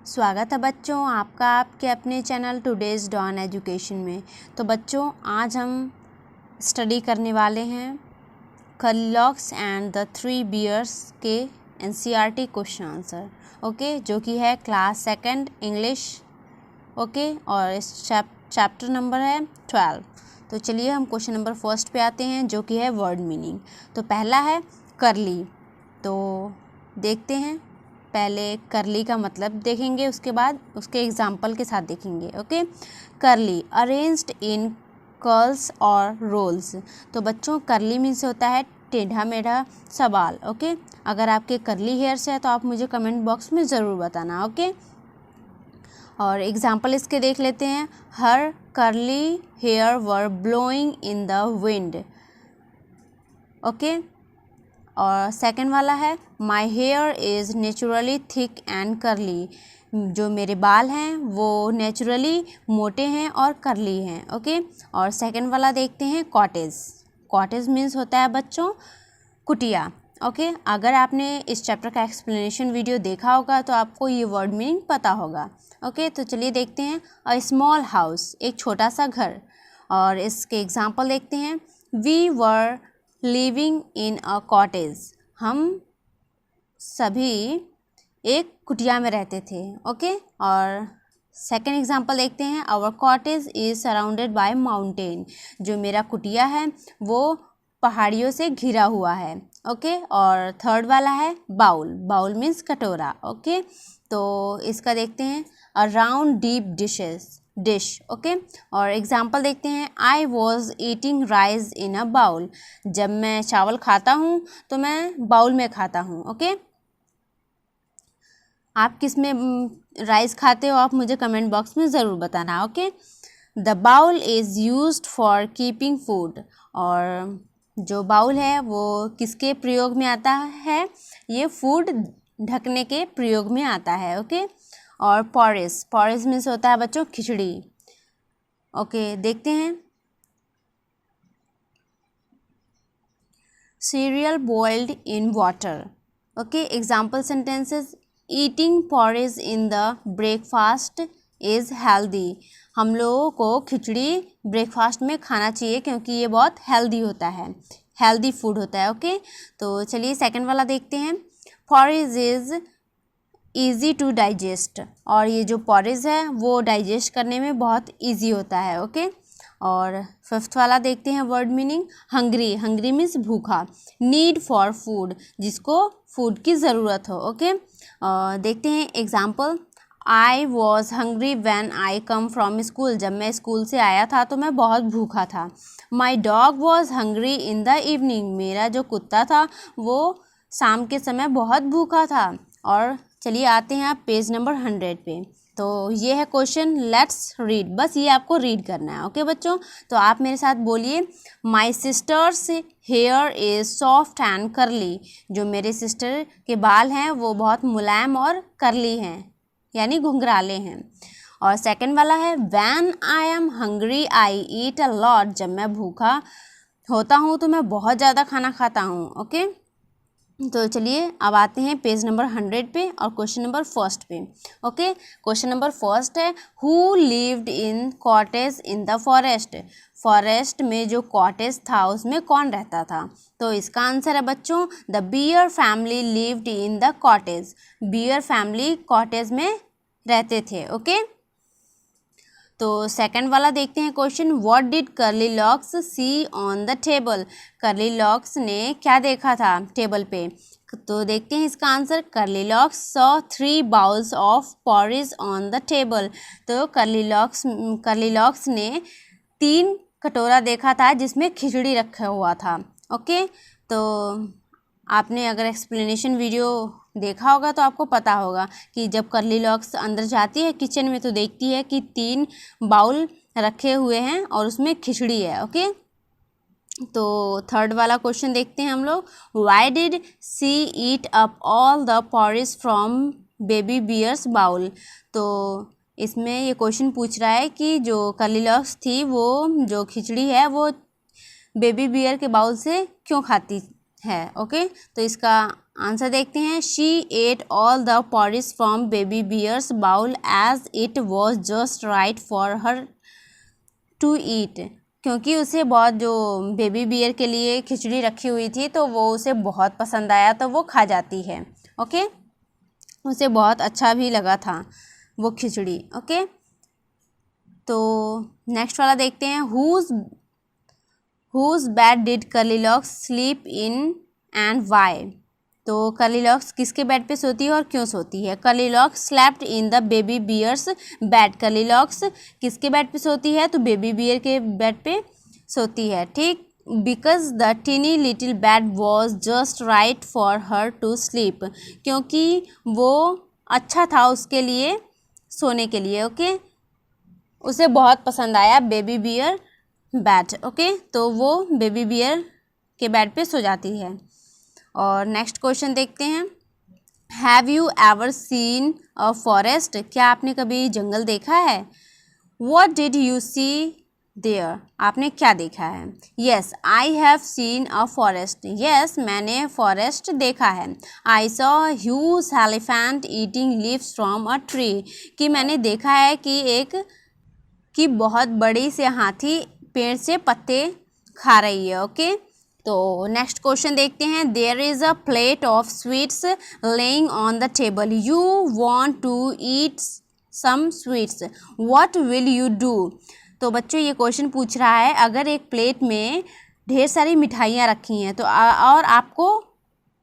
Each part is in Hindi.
स्वागत है बच्चों आपका आपके अपने चैनल टुडेज़ डॉन एजुकेशन में। तो बच्चों आज हम स्टडी करने वाले हैं कर्लीलॉक्स एंड द थ्री बियर्स के एनसीईआरटी क्वेश्चन आंसर ओके, जो कि है क्लास सेकंड इंग्लिश ओके, और इस चैप्टर नंबर है 12। तो चलिए हम क्वेश्चन नंबर फर्स्ट पे आते हैं, जो कि है वर्ड मीनिंग। तो पहला है करली। तो देखते हैं, पहले करली का मतलब देखेंगे, उसके बाद उसके एग्जाम्पल के साथ देखेंगे ओके। करली अरेंज्ड इन कर्ल्स और रोल्स। तो बच्चों करली मीन्स होता है टेढ़ा मेढ़ा सवाल ओके। अगर आपके करली हेयर्स है तो आप मुझे कमेंट बॉक्स में ज़रूर बताना ओके। और एग्जाम्पल इसके देख लेते हैं। Her curly hair were blowing in the wind okay. और सेकंड वाला है my hair is naturally thick and curly. जो मेरे बाल हैं वो नेचुरली मोटे हैं और करली हैं ओके। और सेकंड वाला देखते हैं कॉटेज। कॉटेज मीन्स होता है बच्चों कुटिया ओके। अगर आपने इस चैप्टर का एक्सप्लेनेशन वीडियो देखा होगा तो आपको ये वर्ड मीनिंग पता होगा ओके। तो चलिए देखते हैं। अ स्मॉल हाउस, एक छोटा सा घर। और इसके एग्जाम्पल देखते हैं। We were living in a cottage. हम सभी एक कुटिया में रहते थे ओके। और सेकेंड एग्जांपल देखते हैं। Our cottage is surrounded by mountain. जो मेरा कुटिया है वो पहाड़ियों से घिरा हुआ है ओके। और थर्ड वाला है बाउल। बाउल मीन्स कटोरा ओके। तो इसका देखते हैं। A round deep dish okay. और एग्जाम्पल देखते हैं। I was eating rice in a bowl. जब मैं चावल खाता हूँ तो मैं बाउल में खाता हूँ ओके। आप किस में राइस खाते हो आप मुझे कमेंट बॉक्स में ज़रूर बताना okay. The bowl is used for keeping food. और जो बाउल है वो किसके प्रयोग में आता है? ये फूड ढकने के प्रयोग में आता है ओके। और पॉरेज मीन्स होता है बच्चों खिचड़ी ओके। देखते हैं। Serial boiled in water okay. Example sentences. Eating porridge in the breakfast is healthy. हम लोगों को खिचड़ी ब्रेकफास्ट में खाना चाहिए क्योंकि ये बहुत हेल्दी होता है, हेल्दी फूड होता है ओके। तो चलिए सेकंड वाला देखते हैं। Porridge is easy to digest. और ये जो पॉरेज है वो डाइजेस्ट करने में बहुत ईजी होता है ओके। और फिफ्थ वाला देखते हैं वर्ड मीनिंग। हंग्री मीन्स भूखा। नीड फॉर फूड, जिसको फूड की ज़रूरत हो ओके। देखते हैं example. I was hungry when I come from school. जब मैं स्कूल से आया था तो मैं बहुत भूखा था। My dog was hungry in the evening. मेरा जो कुत्ता था वो शाम के समय बहुत भूखा था। और चलिए आते हैं आप पेज नंबर 100 पे। तो ये है क्वेश्चन, लेट्स रीड। बस ये आपको रीड करना है ओके बच्चों। तो आप मेरे साथ बोलिए। My sister's hair is soft and curly. जो मेरे सिस्टर के बाल हैं वो बहुत मुलायम और करली हैं, यानी घुंघराले हैं। और सेकंड वाला है when I am hungry I eat a lot. जब मैं भूखा होता हूँ तो मैं बहुत ज़्यादा खाना खाता हूँ ओके। तो चलिए अब आते हैं पेज नंबर 100 पे और क्वेश्चन नंबर फर्स्ट पे ओके। क्वेश्चन नंबर फर्स्ट है who lived in cottage in the forest. Forest में जो कॉटेज था उसमें कौन रहता था? तो इसका आंसर है बच्चों the bear family lived in the cottage. Bear family cottage में रहते थे ओके। तो सेकंड वाला देखते हैं question. What did Curlylocks see on the table. Curlylocks ने क्या देखा था टेबल पे? तो देखते हैं इसका answer. Curlylocks saw 3 bowls of porridge on the table. तो कर्लीलॉक्स ने 3 कटोरा देखा था जिसमें खिचड़ी रखा हुआ था ओके। तो आपने अगर एक्सप्लेनेशन वीडियो देखा होगा तो आपको पता होगा कि जब कर्लीलॉक्स अंदर जाती है किचन में तो देखती है कि 3 बाउल रखे हुए हैं और उसमें खिचड़ी है ओके। तो थर्ड वाला क्वेश्चन देखते हैं हम लोग। Why did she eat up all the porridge from baby bear's bowl. तो इसमें ये क्वेश्चन पूछ रहा है कि जो कर्लीलॉक्स थी वो जो खिचड़ी है वो बेबी बियर के बाउल से क्यों खाती है ओके। तो इसका आंसर देखते हैं। She ate all the porridge from baby bear's bowl as it was just right for her to eat. क्योंकि उसे बहुत, जो बेबी बियर के लिए खिचड़ी रखी हुई थी तो वो उसे बहुत पसंद आया तो वो खा जाती है। ओके, उसे बहुत अच्छा भी लगा था वो खिचड़ी। ओके, तो नेक्स्ट वाला देखते हैं। Whose bed did Curlylocks sleep in and why. तो कर्लीलॉक्स किसके बेड पे सोती है और क्यों सोती है? Curlylocks slept in the baby bear's bed. Curlylocks किसके बेड पे सोती है? तो बेबी बियर के बेड पे सोती है। ठीक, because the tiny little bed was just right for her to sleep. क्योंकि वो अच्छा था उसके लिए सोने के लिए। ओके, उसे बहुत पसंद आया बेबी बियर बेड। ओके, तो वो बेबी बियर के बेड पे सो जाती है। और नेक्स्ट क्वेश्चन देखते हैं। Have you ever seen a forest. क्या आपने कभी जंगल देखा है? What did you see there. आपने क्या देखा है? Yes, I have seen a forest. Yes, मैंने फॉरेस्ट देखा है। I saw huge elephant eating leaves from a tree. कि मैंने देखा है कि बहुत बड़ी से हाथी पेड़ से पत्ते खा रही है। ओके, तो नेक्स्ट क्वेश्चन देखते हैं। There is a plate of sweets laying on the table. You want to eat some sweets, what will you do. तो बच्चों ये क्वेश्चन पूछ रहा है, अगर एक प्लेट में ढेर सारी मिठाइयाँ रखी हैं तो और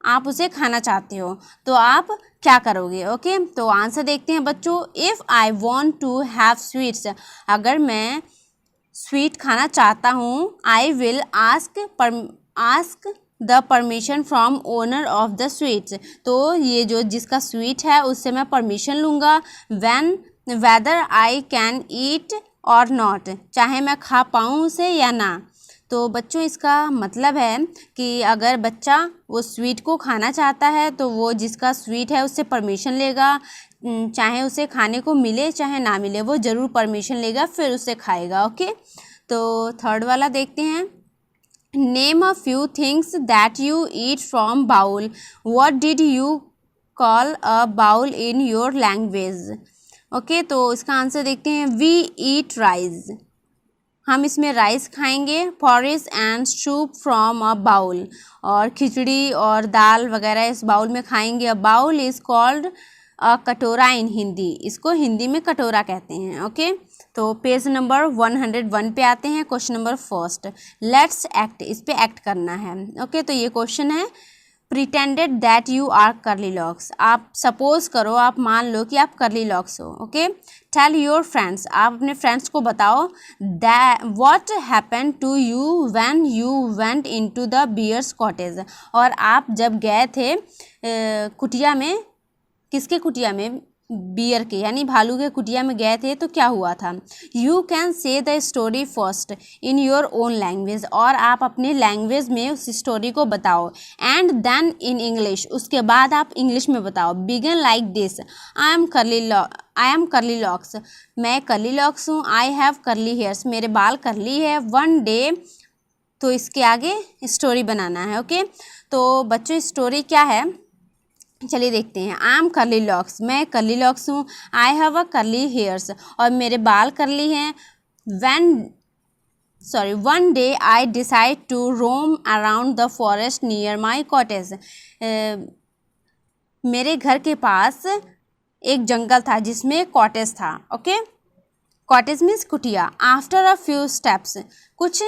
आप उसे खाना चाहते हो तो आप क्या करोगे? ओके, तो आंसर देखते हैं बच्चों। If I want to have sweets, अगर मैं स्वीट खाना चाहता हूँ, I will ask the permission from owner of the sweets. तो ये जो जिसका स्वीट है उससे मैं परमिशन लूँगा। वेदर आई कैन ईट और नॉट, चाहे मैं खा पाऊँ उसे या ना। तो बच्चों इसका मतलब है कि अगर बच्चा वो स्वीट को खाना चाहता है तो वो जिसका स्वीट है उससे परमिशन लेगा, चाहे उसे खाने को मिले चाहे ना मिले, वो ज़रूर परमिशन लेगा फिर उसे खाएगा। ओके, तो थर्ड वाला देखते हैं। Name a few things that you eat from bowl. What did you call a bowl in your language. Okay, तो इसका आंसर देखते हैं। वी ईट राइस, हम इसमें राइस खाएंगे। Porridge and soup from a bowl, और खिचड़ी और दाल वगैरह इस बाउल में खाएंगे। A bowl is called a katora in Hindi, इसको हिंदी में कटोरा कहते हैं। ओके, तो पेज नंबर 101 पे आते हैं। Question number first, let's act, इस पे एक्ट करना है। ओके, तो ये क्वेश्चन है। Pretended that you are curly locks, आप सपोज करो, आप मान लो कि आप कर्ली लॉक्स हो। ओके, टेल योर फ्रेंड्स, आप अपने फ्रेंड्स को बताओ that what happened to you when you went into the bears' cottage. और आप जब गए थे कुटिया में, किसके कुटिया में? बियर के, यानी भालू के कुटिया में गए थे तो क्या हुआ था? You can say the story first in your own language, और आप अपने लैंग्वेज में उस स्टोरी को बताओ। एंड देन इन इंग्लिश, उसके बाद आप इंग्लिश में बताओ। Begin like this, I am curly locks, मैं कर्ली लॉक्स हूँ। आई हैव कर्ली हेयर्स, मेरे बाल कर्ली है। वन डे, तो इसके आगे स्टोरी बनाना है। ओके, तो बच्चों स्टोरी क्या है चलिए देखते हैं। आई एम कर्ली लॉक्स, मैं कर्ली लॉक्स हूँ। I have a curly hairs, और मेरे बाल कर्ली हैं। One day I decide to roam around the forest near my cottage. मेरे घर के पास एक जंगल था जिसमें कॉटेज था। ओके, कॉटेज मीन्स कुटिया। आफ्टर अ फ्यू स्टेप्स, कुछ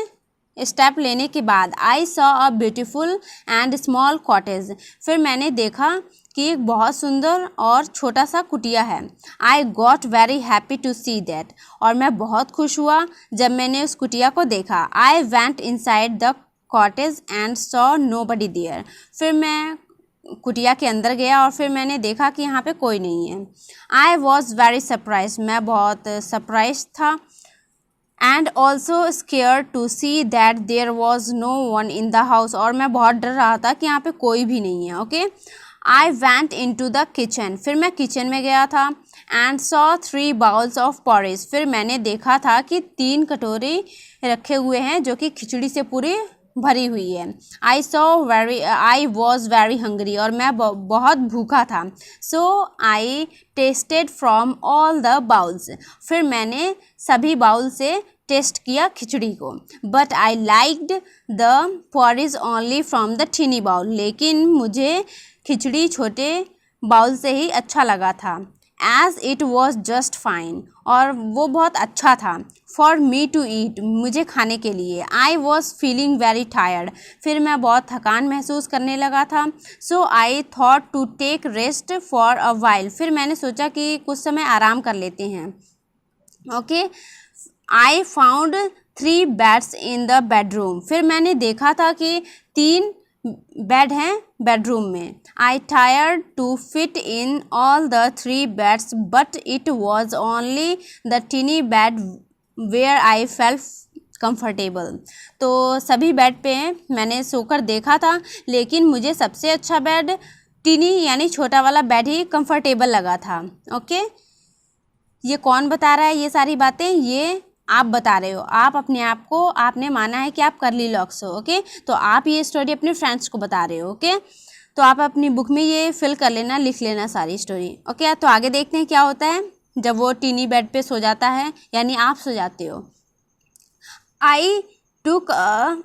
स्टेप लेने के बाद, I saw a beautiful and small cottage, फिर मैंने देखा कि एक बहुत सुंदर और छोटा सा कुटिया है। I got very happy to see that, और मैं बहुत खुश हुआ जब मैंने उस कुटिया को देखा। I went inside the cottage and saw nobody there, फिर मैं कुटिया के अंदर गया और फिर मैंने देखा कि यहाँ पे कोई नहीं है। आई वॉज वेरी सरप्राइज, मैं बहुत सरप्राइज था। And also scare to see that there was no one in the house, और मैं बहुत डर रहा था कि यहाँ पे कोई भी नहीं है। Okay, I went in to the kitchen, फिर मैं किचन में गया था। And saw 3 bowls of porridge, फिर मैंने देखा था कि 3 कटोरे रखे हुए हैं जो कि खिचड़ी से पूरी भरी हुई है। आई वॉज वेरी हंग्री, और मैं बहुत भूखा था। So I tasted from all the bowls, फिर मैंने सभी बाउल से टेस्ट किया खिचड़ी को। But I liked the porridge only from the tiny bowl, लेकिन मुझे खिचड़ी छोटे बाउल से ही अच्छा लगा था। As it was just fine, और वो बहुत अच्छा था। फॉर मी टू ईट, मुझे खाने के लिए। I was feeling very tired, फिर मैं बहुत थकान महसूस करने लगा था। So I thought to take rest for a while, फिर मैंने सोचा कि कुछ समय आराम कर लेते हैं। Okay, I found 3 beds in the bedroom, फिर मैंने देखा था कि 3 बेड हैं बेडरूम में। I tired to fit in all the 3 beds, but it was only the tiny bed where I felt comfortable, तो सभी बेड पे मैंने सोकर देखा था, लेकिन मुझे सबसे अच्छा बेड टिनी यानी छोटा वाला बेड ही कंफर्टेबल लगा था। ओके, ये कौन बता रहा है ये सारी बातें? ये आप बता रहे हो, आप अपने आप को, आपने माना है कि आप कर्ली लॉक्स हो। ओके, तो आप ये स्टोरी अपने फ्रेंड्स को बता रहे हो। ओके, तो आप अपनी बुक में ये फिल कर लेना, लिख लेना सारी स्टोरी। ओके, तो आगे देखते हैं क्या होता है जब वो टीनी बेड पे सो जाता है, यानी आप सो जाते हो। आई टुक अ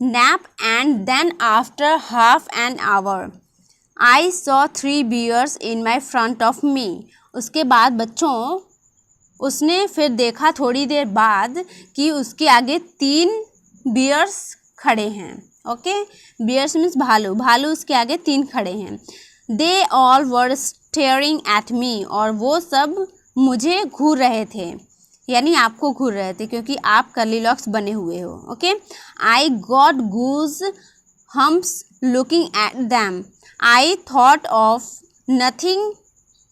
nap and then after half an hour I saw 3 bears in my front of me। उसके बाद बच्चों उसने फिर देखा थोड़ी देर बाद कि उसके आगे 3 बियर्स खड़े हैं। ओके, बियर्स मीन्स भालू, भालू उसके आगे 3 खड़े हैं। They all were staring at me, और वो सब मुझे घूर रहे थे, यानी आपको घूर रहे थे क्योंकि आप कर्ली लॉक्स बने हुए हो। Okay, I got goose bumps looking at them, I thought of nothing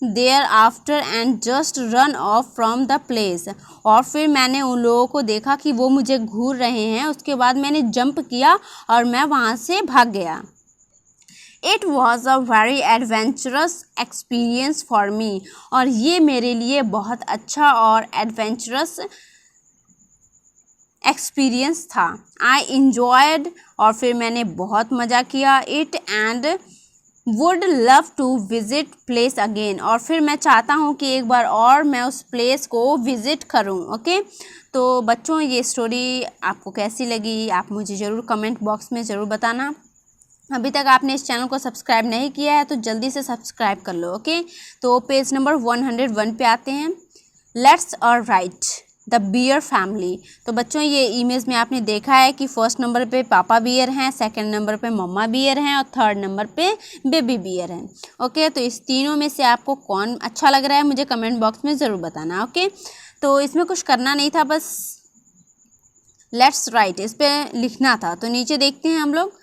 thereafter and just run off from the place, और फिर मैंने उन लोगों को देखा कि वो मुझे घूर रहे हैं, उसके बाद मैंने जंप किया और मैं वहाँ से भाग गया। It was a very adventurous experience for me, और ये मेरे लिए बहुत अच्छा और एडवेंचरस एक्सपीरियंस था। आई इंजॉयड, और फिर मैंने बहुत मज़ा किया it, and would love to visit place again, और फिर मैं चाहता हूँ कि एक बार और मैं उस प्लेस को विज़िट करूँ। ओके, तो बच्चों ये स्टोरी आपको कैसी लगी आप मुझे ज़रूर कमेंट बॉक्स में ज़रूर बताना। अभी तक आपने इस चैनल को सब्सक्राइब नहीं किया है तो जल्दी से सब्सक्राइब कर लो। ओके, तो पेज नंबर 101 पे आते हैं। Let's write the bear family. तो बच्चों ये इमेज में आपने देखा है कि फर्स्ट नंबर पे पापा बियर हैं, सेकंड नंबर पे मम्मा बियर हैं और थर्ड नंबर पे बेबी बियर हैं। ओके, तो इस तीनों में से आपको कौन अच्छा लग रहा है मुझे कमेंट बॉक्स में ज़रूर बताना। ओके, तो इसमें कुछ करना नहीं था, बस लेट्स राइट इस पर लिखना था। तो नीचे देखते हैं हम लोग,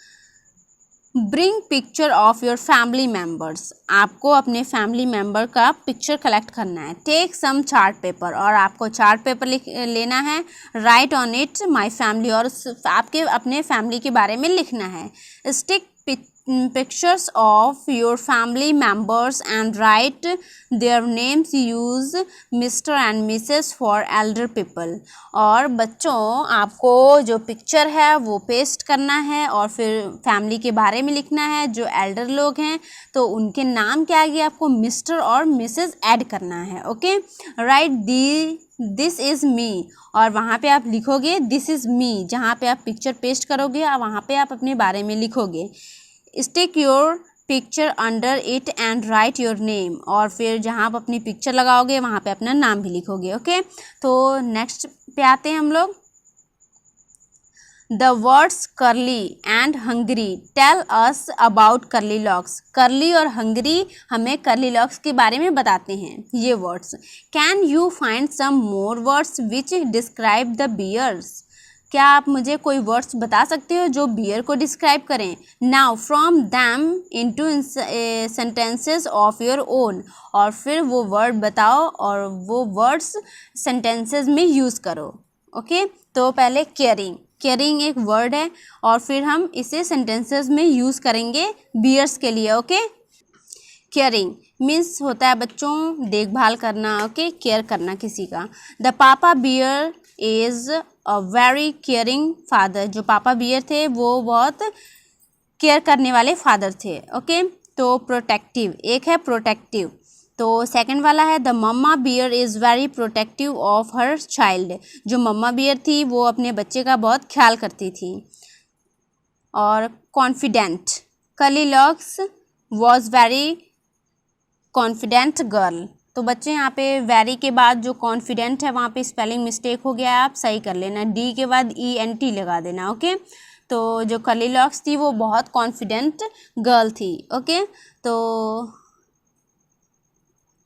bring picture of your family members, आपको अपने फैमिली मेम्बर का पिक्चर कलेक्ट करना है। टेक सम चार्ट पेपर, और आपको चार्ट पेपर लेना है। Right on it my family, और आपके अपने फैमिली के बारे में लिखना है। Stick pictures of your family members and write their names, use Mr. and Mrs. for elder people। और बच्चों आपको जो पिक्चर है वो पेस्ट करना है और फिर फैमिली के बारे में लिखना है। जो एल्डर लोग हैं तो उनके नाम के आगे आपको मिस्टर और मिसेस ऐड करना है। Okay, right this is me, और वहाँ पे आप लिखोगे दिस इज़ मी। जहाँ पे आप पिक्चर पेस्ट करोगे और वहाँ पे आप अपने बारे में लिखोगे। Stick your picture under it and right your name, और फिर जहाँ आप अपनी पिक्चर लगाओगे वहाँ पे अपना नाम भी लिखोगे। ओके, तो नेक्स्ट पे आते हैं हम लोग। The words curly and hungry tell us about curly locks. Curly और हंग्री हमें कर्ली लॉक्स के बारे में बताते हैं ये words. Can you find some more words which describe the bears. क्या आप मुझे कोई वर्ड्स बता सकते हो जो बियर को डिस्क्राइब करें। Now from them into sentences of your own, और फिर वो वर्ड बताओ और वो वर्ड्स सेंटेंसेस में यूज़ करो। ओके, तो पहले केयरिंग, केयरिंग एक वर्ड है और फिर हम इसे सेंटेंसेस में यूज़ करेंगे बियर्स के लिए। ओके, केयरिंग, मीन्स होता है बच्चों देखभाल करना, ओके, केयर करना किसी का। The papa bear is a very caring father, जो पापा बियर थे वो बहुत केयर करने वाले फादर थे, ओके। तो प्रोटेक्टिव, एक है प्रोटेक्टिव, तो सेकंड वाला है the mamma bear is very protective of her child, जो मम्मा बियर थी वो अपने बच्चे का बहुत ख्याल करती थी। और confident, Curlylocks was very confident girl. तो बच्चे यहाँ पे वेरी के बाद जो कॉन्फिडेंट है वहाँ पे स्पेलिंग मिस्टेक हो गया है, आप सही कर लेना, डी के बाद ENT लगा देना, ओके। तो जो कलीलॉक्स थी वो बहुत कॉन्फिडेंट गर्ल थी, ओके। तो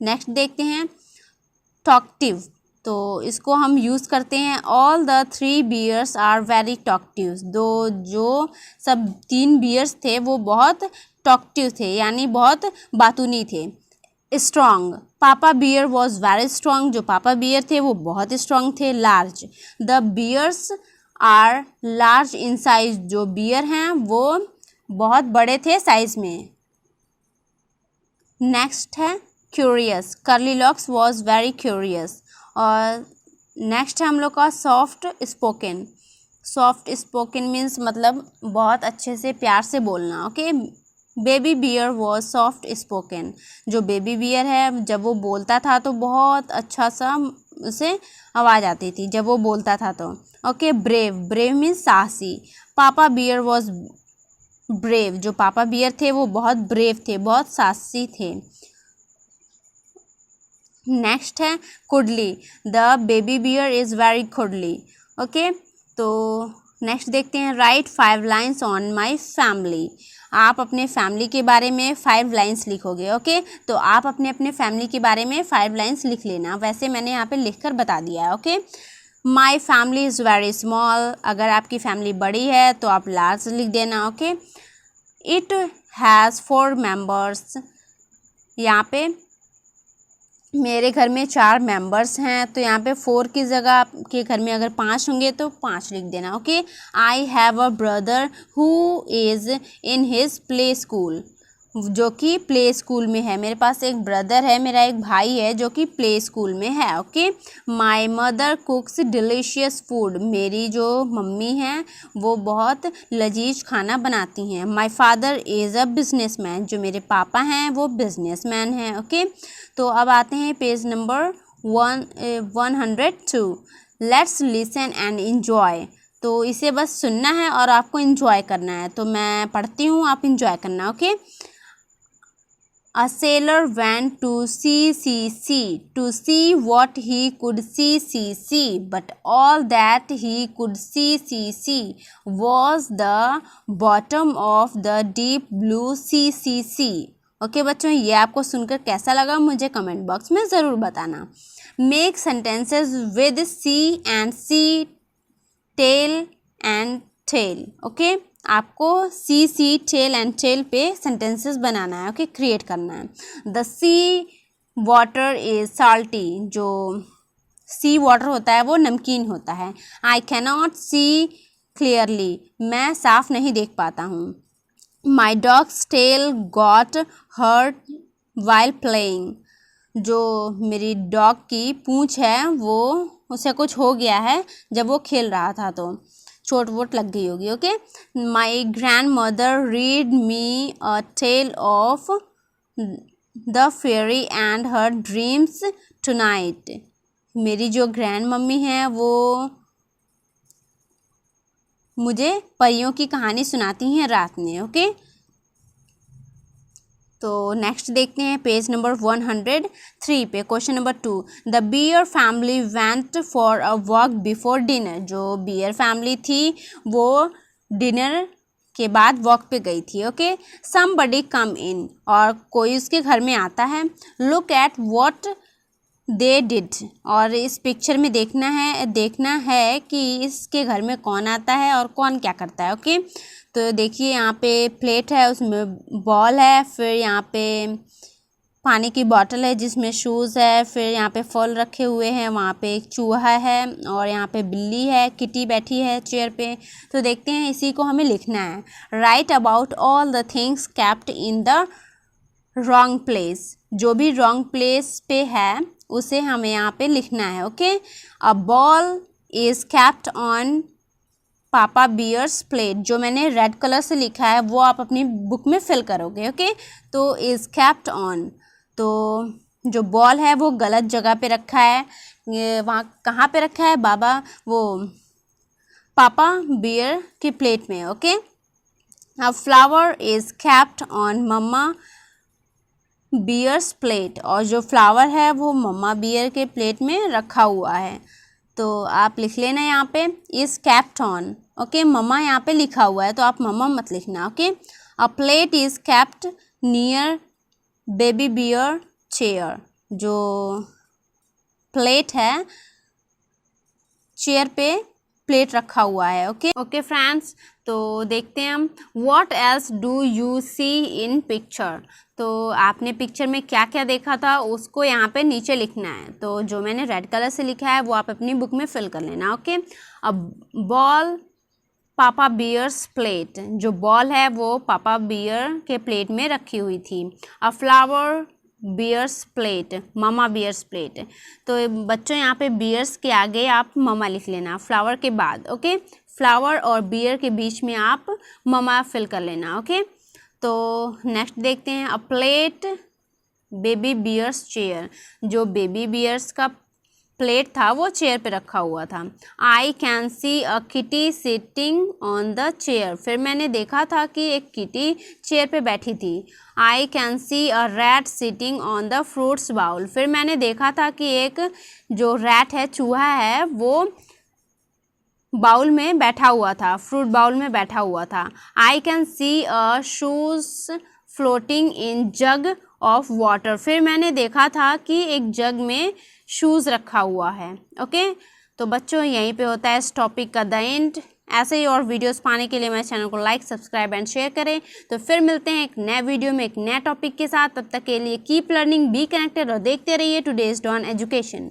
नेक्स्ट देखते हैं टॉकटिव, तो इसको हम यूज़ करते हैं all the 3 bears are very talkative, जो सब 3 बियर्स थे वो बहुत टॉकटिव थे, यानी बहुत बातूनी थे। स्ट्रॉन्ग, पापा बियर वॉज वेरी स्ट्रॉन्ग, जो पापा बियर थे वो बहुत स्ट्रॉन्ग थे। Large, the bears are large in size, जो बियर हैं वो बहुत बड़े थे साइज में। नेक्स्ट है curious, curly locks was very curious. और नेक्स्ट है हम लोग का soft spoken. Soft spoken means मतलब बहुत अच्छे से प्यार से बोलना, ओके। Baby bear was soft spoken, जो बेबी बियर है जब वो बोलता था तो बहुत अच्छा सा उसे आवाज़ आती थी जब वो बोलता था तो, ओके। ब्रेव, ब्रेव मीन्स साहसी, पापा बियर वॉज ब्रेव, जो पापा बियर थे वो बहुत ब्रेव थे, बहुत साहसी थे। नेक्स्ट है cuddly, the baby bear is very cuddly, okay. तो नेक्स्ट देखते हैं write 5 lines on my family. आप अपने फैमिली के बारे में 5 लाइन्स लिखोगे, ओके। तो आप अपने अपने फैमिली के बारे में 5 लाइन्स लिख लेना, वैसे मैंने यहाँ पे लिख कर बता दिया है, okay. My family is very small, अगर आपकी फैमिली बड़ी है तो आप लार्ज लिख देना, ओके। इट हैज़ 4 मेम्बर्स, यहाँ पे मेरे घर में 4 मेंबर्स हैं, तो यहाँ पे 4 की जगह आपके घर में अगर 5 होंगे तो 5 लिख देना, okay. I have a brother who is in his play school, जो कि प्ले स्कूल में है, मेरे पास एक ब्रदर है, मेरा एक भाई है जो कि प्ले स्कूल में है, okay. My mother कुक्स delicious food, मेरी जो मम्मी हैं वो बहुत लजीज खाना बनाती हैं। My father is a businessman, जो मेरे पापा हैं वो बिजनेसमैन हैं, ओके। तो अब आते हैं page number 102, let's listen and enjoy. तो इसे बस सुनना है और आपको इन्जॉय करना है, तो मैं पढ़ती हूँ, आप इन्जॉय करना, okay. A sailor went to sea to see what he could see, but all that he could see was the bottom of the deep blue sea. Okay बच्चों, ये आपको सुनकर कैसा लगा मुझे कमेंट बॉक्स में ज़रूर बताना। Make sentences with sea and see, tail and tale, okay. आपको सी टेल एंड टेल पे सेंटेंसेस बनाना है, ओके, क्रिएट करना है। The sea water is salty, जो सी वाटर होता है वो नमकीन होता है। आई कैनॉट सी क्लियरली, मैं साफ नहीं देख पाता हूँ। My dog's tail got hurt while playing, जो मेरी डॉग की पूँछ है वो उसे कुछ हो गया है जब वो खेल रहा था तो चोट वोट लग गई होगी, okay. My grandmother read me a tale of the fairy and her dreams tonight, मेरी जो ग्रैंड मम्मी है वो मुझे परियों की कहानी सुनाती हैं रात में, ओके। तो नेक्स्ट देखते हैं पेज नंबर 103 पे, question number 2, the bear family went for a walk before dinner, जो बियर फैमिली थी वो डिनर के बाद वॉक पे गई थी, ओके। समबडी कम इन, और कोई उसके घर में आता है। Look at what they did, और इस पिक्चर में देखना है कि इसके घर में कौन आता है और कौन क्या करता है, ओके। तो देखिए यहाँ पे प्लेट है, उसमें बॉल है, फिर यहाँ पे पानी की बॉटल है जिसमें शूज़ है, फिर यहाँ पे फल रखे हुए हैं, वहाँ पे एक चूहा है और यहाँ पे बिल्ली है, किटी बैठी है चेयर पे। तो देखते हैं, इसी को हमें लिखना है। Right about all the things kept in the wrong place, जो भी रॉन्ग प्लेस पे है उसे हमें यहाँ पे लिखना है। Okay, a ball is kept on पापा बियर्स प्लेट, जो मैंने रेड कलर से लिखा है वो आप अपनी बुक में फिल करोगे। ओके, तो इज कैप्ट ऑन, तो जो बॉल है वो गलत जगह पे रखा है, वहाँ कहाँ पे रखा है बाबा, वो पापा बियर की प्लेट में। Okay, a flower is kept on mamma bear's plate, और जो फ्लावर है वो मम्मा बियर के प्लेट में रखा हुआ है। तो आप लिख लेना यहाँ पे इज कैप्ट ऑन। ओके, मम्मा यहाँ पे लिखा हुआ है तो आप मम्मा मत लिखना। Okay, a plate is kept near baby bear chair, जो प्लेट है चेयर पे प्लेट रखा हुआ है। ओके फ्रेंड्स, तो देखते हैं हम what else do you see in picture. तो आपने पिक्चर में क्या क्या देखा था उसको यहाँ पे नीचे लिखना है। तो जो मैंने रेड कलर से लिखा है वो आप अपनी बुक में फिल कर लेना। ओके, अब बॉल पापा बियर्स प्लेट, जो बॉल है वो पापा बियर के प्लेट में रखी हुई थी। A flower bear's plate, mama bear's plate. तो बच्चों यहाँ पे बियर्स के आगे आप मामा लिख लेना, फ्लावर के बाद। ओके, फ्लावर और बियर के बीच में आप मामा फिल कर लेना। ओके, तो नेक्स्ट देखते हैं a plate baby bear's chair, जो बेबी बियर्स का प्लेट था वो चेयर पे रखा हुआ था। I can see a kitty sitting on the chair, फिर मैंने देखा था कि एक किटी चेयर पे बैठी थी। I can see a rat sitting on the fruits bowl, फिर मैंने देखा था कि एक जो रैट है, चूहा है, वो बाउल में बैठा हुआ था, फ्रूट बाउल में बैठा हुआ था। I can see a shoes floating in jug of water, फिर मैंने देखा था कि एक जग में शूज़ रखा हुआ है। ओके, तो बच्चों यहीं पे होता है इस टॉपिक का द एंड। ऐसे ही और वीडियोस पाने के लिए मेरे चैनल को लाइक, सब्सक्राइब एंड शेयर करें। तो फिर मिलते हैं एक नए वीडियो में एक नए टॉपिक के साथ। तब तक के लिए कीप लर्निंग, बी कनेक्टेड और देखते रहिए टुडेज डॉन एजुकेशन।